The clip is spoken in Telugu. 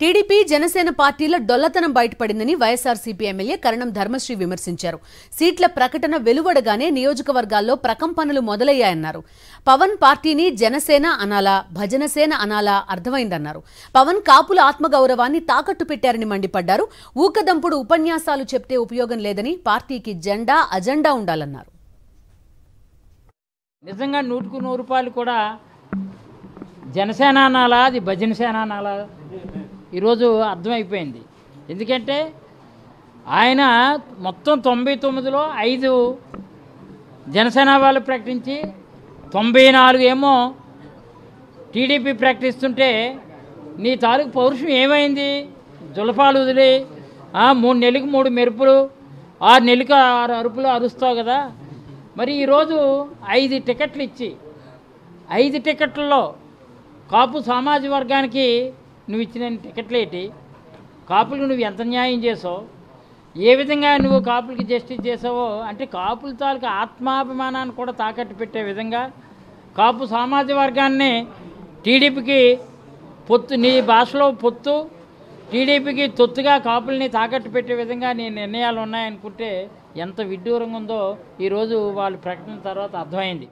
టీడీపీ జనసేన పార్టీల డొల్లతనం బయటపడిందని వైఎస్ఆర్సీపీ ఎమ్మెల్యే కరణం ధర్మశ్రీ విమర్శించారు. సీట్ల ప్రకటన వెలువడగానే నియోజకవర్గాల్లో ప్రకంపనలు మొదలయ్యాయన్నారు. పవన్ పార్టీని జనసేన అనాలా భజనసేన అనాలా అర్థమైందన్నారు. పవన్ కాపుల ఆత్మగౌరవాన్ని తాకట్టు పెట్టారని మండిపడ్డారు. ఊకదంపుడు ఉపన్యాసాలు చెప్తే ఉపయోగం లేదని పార్టీకి జెండా అజెండా ఉండాలన్నారు. నిజంగా 100కు 100 కూడా జనసేన అనాలా అది భజనసేన అనాలా ఈరోజు అర్థమైపోయింది. ఎందుకంటే ఆయన మొత్తం 99లో 5 జనసేన వాళ్ళు ప్రకటించి 94 ఏమో టీడీపీ ప్రకటిస్తుంటే నీ తాలూకు పౌరుషం ఏమైంది? జులపాలు వదిలి 3 నెలలకు 3 మెరుపులు 6 నెలలకు 6 అరుపులు అరుస్తావు కదా. మరి ఈరోజు 5 టికెట్లు ఇచ్చి 5 టికెట్లలో కాపు సామాజిక వర్గానికి నువ్వు ఇచ్చిన టికెట్లు ఏంటి? కాపులకు నువ్వు ఎంత న్యాయం చేసావు? ఏ విధంగా నువ్వు కాపులకి జస్టిస్ చేసావో అంటే కాపుల తాలూకు ఆత్మాభిమానాన్ని కూడా తాకట్టు పెట్టే విధంగా కాపు సామాజిక వర్గాన్ని టీడీపీకి పొత్తు, నీ భాషలో పొత్తు, టీడీపీకి తొత్తుగా కాపుల్ని తాకట్టు పెట్టే విధంగా నీ నిర్ణయాలు ఉన్నాయనుకుంటే ఎంత విడ్డూరంగా ఉందో ఈరోజు వాళ్ళు ప్రకటన తర్వాత అర్థమైంది.